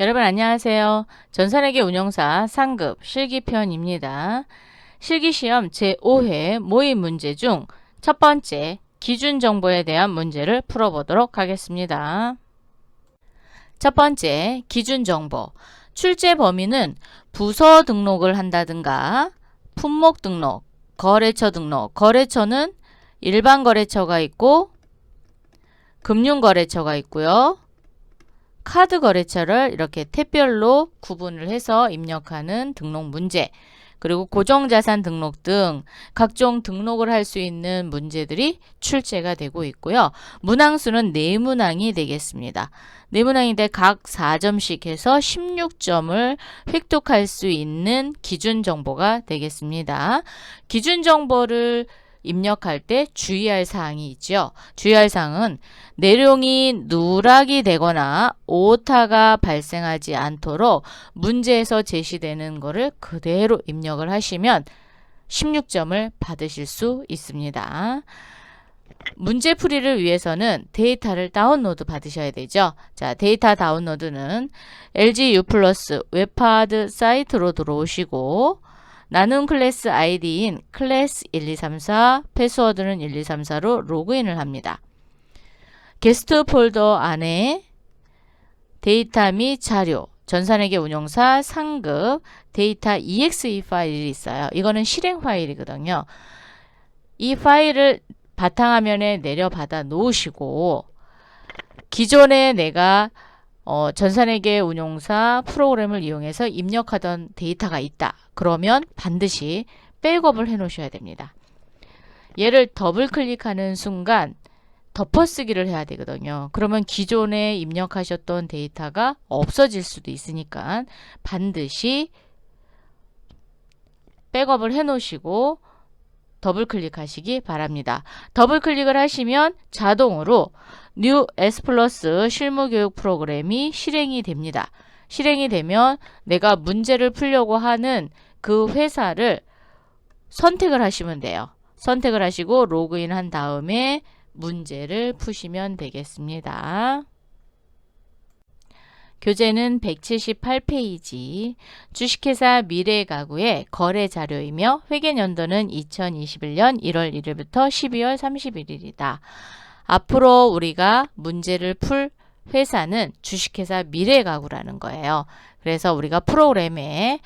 여러분 안녕하세요. 전산회계 운용사 상급 실기편입니다. 실기시험 제5회 모의 문제 중 첫 번째 기준 정보에 대한 문제를 풀어보도록 하겠습니다. 첫 번째 기준 정보. 출제 범위는 부서 등록을 한다든가 품목 등록, 거래처 등록. 거래처는 일반 거래처가 있고 금융거래처가 있고요. 카드 거래처를 이렇게 탭별로 구분을 해서 입력하는 등록 문제, 그리고 고정자산 등록 등 각종 등록을 할 수 있는 문제들이 출제가 되고 있고요. 문항수는 4문항이 되겠습니다. 4문항인데 각 4점씩 해서 16점을 획득할 수 있는 기준 정보가 되겠습니다. 기준 정보를 입력할 때 주의할 사항이 있죠. 주의할 사항은 내용이 누락이 되거나 오타가 발생하지 않도록 문제에서 제시되는 것을 그대로 입력을 하시면 16점을 받으실 수 있습니다. 문제풀이를 위해서는 데이터를 다운로드 받으셔야 되죠. 자, 데이터 다운로드는 LG U+ 웹하드 사이트로 들어오시고 나눔 클래스 아이디인 클래스 1234, 패스워드는 1234로 로그인을 합니다. 게스트 폴더 안에 데이터 및 자료, 전산회계 운용사 상급 데이터 exe 파일이 있어요. 이거는 실행 파일이거든요. 이 파일을 바탕화면에 내려받아 놓으시고 기존에 내가 전산회계 운용사 프로그램을 이용해서 입력하던 데이터가 있다. 그러면 반드시 백업을 해 놓으셔야 됩니다. 얘를 더블 클릭하는 순간 덮어쓰기를 해야 되거든요. 그러면 기존에 입력하셨던 데이터가 없어질 수도 있으니까 반드시 백업을 해 놓으시고 더블 클릭하시기 바랍니다. 더블 클릭을 하시면 자동으로 New S+ 실무교육 프로그램이 실행이 됩니다. 실행이 되면 내가 문제를 풀려고 하는 그 회사를 선택을 하시면 돼요. 선택을 하시고 로그인 한 다음에 문제를 푸시면 되겠습니다. 교재는 178페이지, 주식회사 미래가구의 거래 자료이며 회계연도는 2021년 1월 1일부터 12월 31일이다. 앞으로 우리가 문제를 풀 회사는 주식회사 미래가구라는 거예요. 그래서 우리가 프로그램에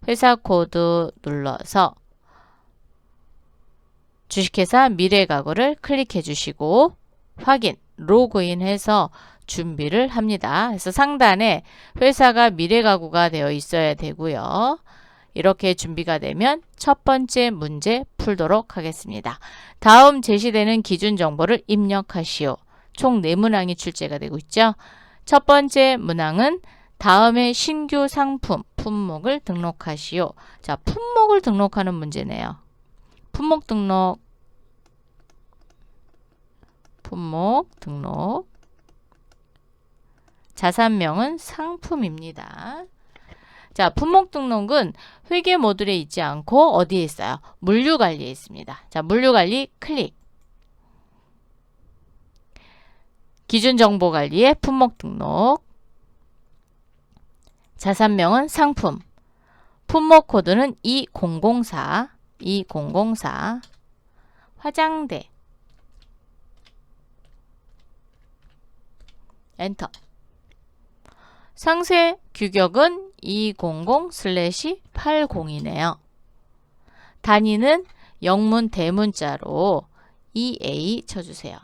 회사 코드 눌러서 주식회사 미래가구를 클릭해 주시고 확인, 로그인 해서 준비를 합니다. 그래서 상단에 회사가 미래가구가 되어 있어야 되고요. 이렇게 준비가 되면 첫 번째 문제 풀도록 하겠습니다. 다음 제시되는 기준 정보를 입력하시오. 총 4문항이 출제가 되고 있죠. 첫 번째 문항은 다음에 신규 상품, 품목을 등록하시오. 자, 품목을 등록하는 문제네요. 품목 등록, 품목 등록. 자산명은 상품입니다. 자, 품목 등록은 회계 모듈에 있지 않고 어디에 있어요? 물류관리에 있습니다. 자, 물류관리 클릭. 기준정보관리에 품목 등록. 자산명은 상품. 품목 코드는 2004. 2004. 화장대. 엔터. 상세 규격은 200/80이네요. 단위는 영문 대문자로 EA 쳐주세요.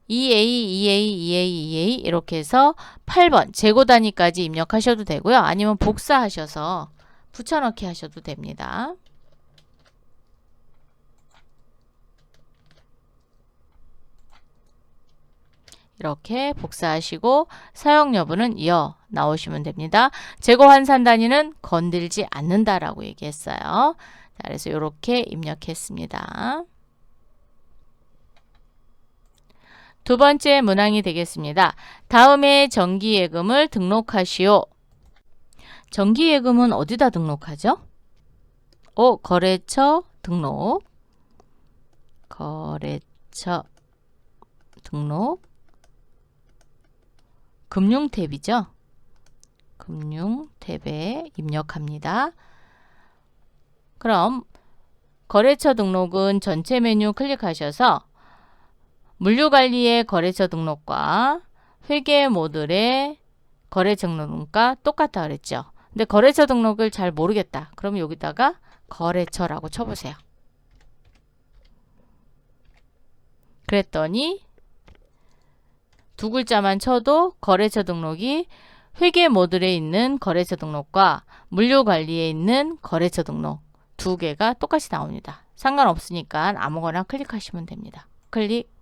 EA 이렇게 해서 8번 재고 단위까지 입력하셔도 되고요. 아니면 복사하셔서 붙여넣기 하셔도 됩니다. 이렇게 복사하시고 사용 여부는 여 나오시면 됩니다. 재고 환산 단위는 건들지 않는다라고 얘기했어요. 자, 그래서 이렇게 입력했습니다. 두 번째 문항이 되겠습니다. 다음에 정기예금을 등록하시오. 정기예금은 어디다 등록하죠? 거래처 등록. 거래처 등록, 금융 탭이죠. 금융 탭에 입력합니다. 그럼 거래처 등록은 전체 메뉴 클릭하셔서 물류관리의 거래처 등록과 회계 모듈의 거래처 등록과 똑같다 그랬죠. 근데 거래처 등록을 잘 모르겠다. 그럼 여기다가 거래처라고 쳐보세요. 그랬더니 두 글자만 쳐도 거래처 등록이 회계 모듈에 있는 거래처 등록과 물류관리에 있는 거래처 등록 두 개가 똑같이 나옵니다. 상관없으니까 아무거나 클릭하시면 됩니다. 클릭.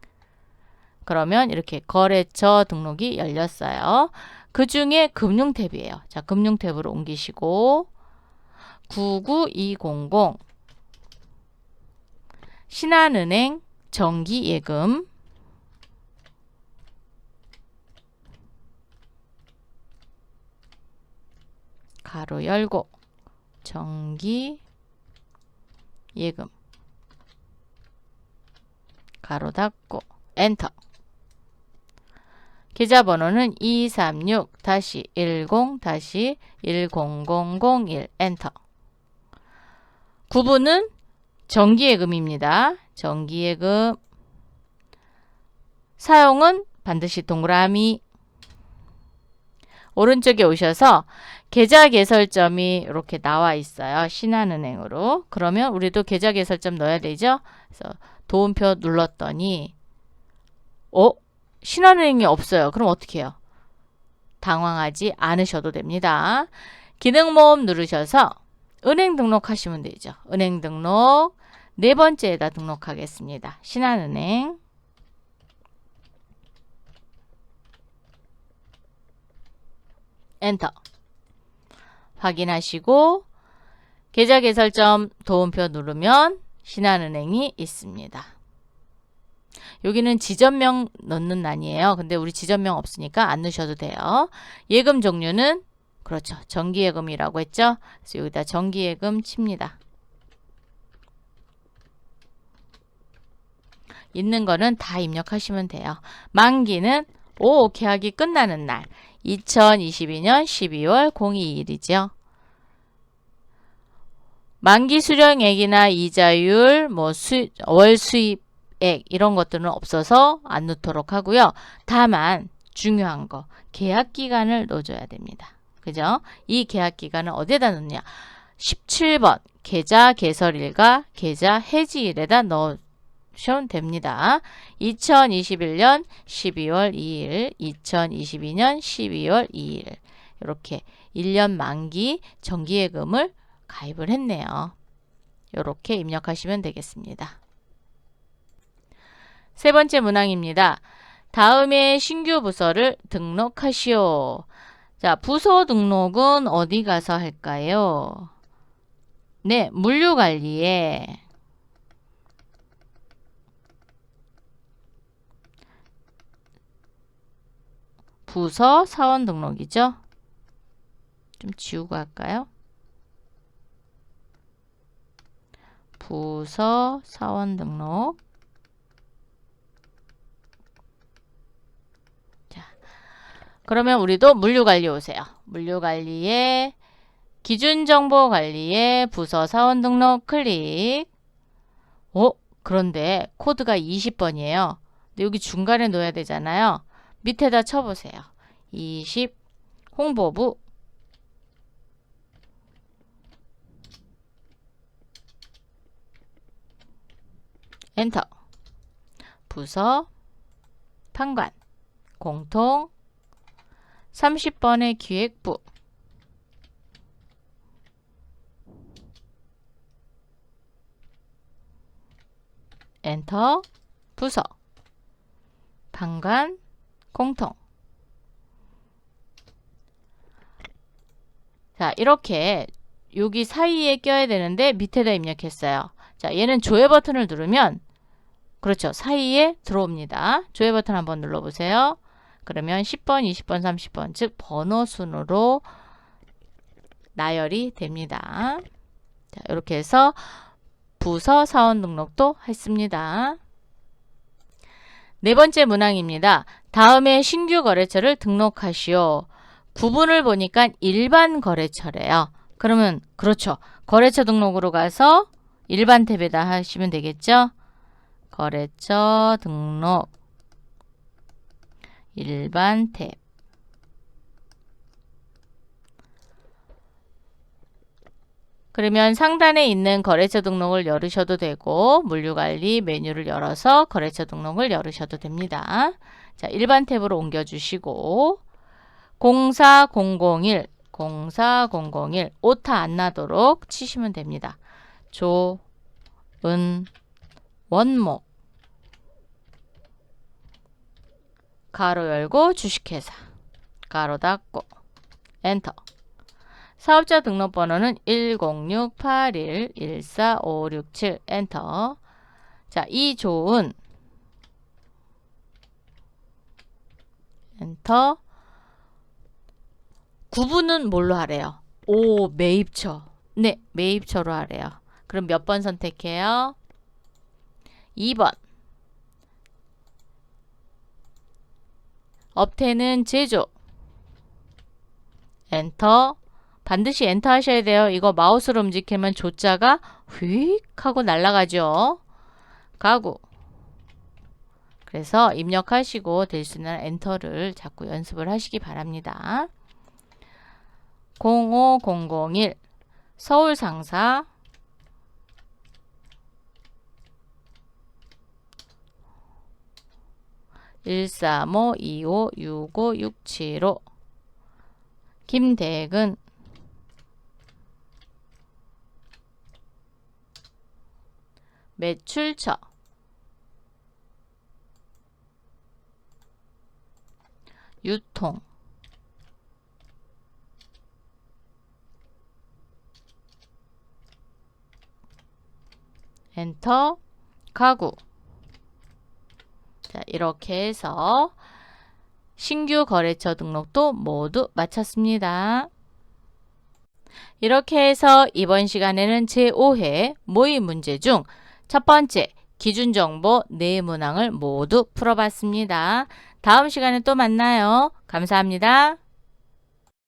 그러면 이렇게 거래처 등록이 열렸어요. 그 중에 금융 탭이에요. 자, 금융 탭으로 옮기시고 99200 신한은행 정기예금 가로 열고 정기예금 가로 닫고 엔터. 계좌번호는 236-10-10001 엔터. 구분은 정기예금입니다. 정기예금 사용은 반드시 동그라미. 오른쪽에 오셔서 계좌 개설점이 이렇게 나와 있어요. 신한은행으로. 그러면 우리도 계좌 개설점 넣어야 되죠. 그래서 도움표 눌렀더니 신한은행이 없어요. 그럼 어떻게 해요? 당황하지 않으셔도 됩니다. 기능모음 누르셔서 은행 등록하시면 되죠. 은행 등록 네 번째에다 등록하겠습니다. 신한은행. 엔터. 확인하시고 계좌 개설점 도움표 누르면 신한은행이 있습니다. 여기는 지점명 넣는 란이에요. 근데 우리 지점명 없으니까 안 넣으셔도 돼요. 예금 종류는 그렇죠. 정기예금이라고 했죠. 그래서 여기다 정기예금 칩니다. 있는 거는 다 입력하시면 돼요. 만기는 계약이 끝나는 날 2022년 12월 02일이죠. 만기 수령액이나 이자율, 월 수입액 이런 것들은 없어서 안 넣도록 하고요. 다만 중요한 거 계약 기간을 넣어줘야 됩니다. 그죠? 이 계약 기간을 어디에다 넣느냐? 17번 계좌 개설일과 계좌 해지일에다 넣으시면 됩니다. 2021년 12월 2일, 2022년 12월 2일 이렇게 1년 만기 정기예금을 가입을 했네요. 이렇게 입력하시면 되겠습니다. 세 번째 문항입니다. 다음에 신규 부서를 등록하시오. 자, 부서 등록은 어디 가서 할까요? 네, 물류관리에 부서 사원 등록이죠. 좀 지우고 할까요? 부서 사원 등록. 자, 그러면 우리도 물류관리 오세요. 물류관리에 기준정보관리에 부서 사원 등록 클릭. 그런데 코드가 20번이에요. 근데 여기 중간에 넣어야 되잖아요. 밑에다 쳐보세요. 20 홍보부 엔터. 부서 판관 공통 30번의 기획부 엔터. 부서 판관 공통. 자, 이렇게 여기 사이에 껴야 되는데 밑에다 입력했어요. 자, 얘는 조회 버튼을 누르면 그렇죠. 사이에 들어옵니다. 조회 버튼 한번 눌러보세요. 그러면 10번, 20번, 30번 즉 번호 순으로 나열이 됩니다. 자, 이렇게 해서 부서 사원 등록도 했습니다. 네 번째 문항입니다. 다음에 신규 거래처를 등록하시오. 구분을 보니까 일반 거래처래요. 그러면 그렇죠. 거래처 등록으로 가서 일반 탭에다 하시면 되겠죠. 거래처 등록 일반 탭. 그러면 상단에 있는 거래처 등록을 열으셔도 되고 물류관리 메뉴를 열어서 거래처 등록을 열으셔도 됩니다. 자, 일반 탭으로 옮겨주시고 04001 오타 안 나도록 치시면 됩니다. 조은원목 가로 열고 주식회사 가로 닫고 엔터. 사업자 등록번호는 10681145567 엔터. 자, 이조은 엔터. 구분은 뭘로 하래요? 오, 매입처. 네, 매입처로 하래요. 그럼 몇 번 선택해요? 2번. 업태는 제조. 엔터. 반드시 엔터 하셔야 돼요. 이거 마우스로 움직이면 조자가 휙 하고 날아가죠. 가구. 그래서 입력하시고 될 수 있는 엔터를 자꾸 연습을 하시기 바랍니다. 05001 서울 상사 (135256567호) 김대근 매출처 유통 엔터. 가구. 자, 이렇게 해서 신규 거래처 등록도 모두 마쳤습니다. 이렇게 해서 이번 시간에는 제5회 모의 문제 중 첫 번째 기준정보 네 문항을 모두 풀어봤습니다. 다음 시간에 또 만나요. 감사합니다.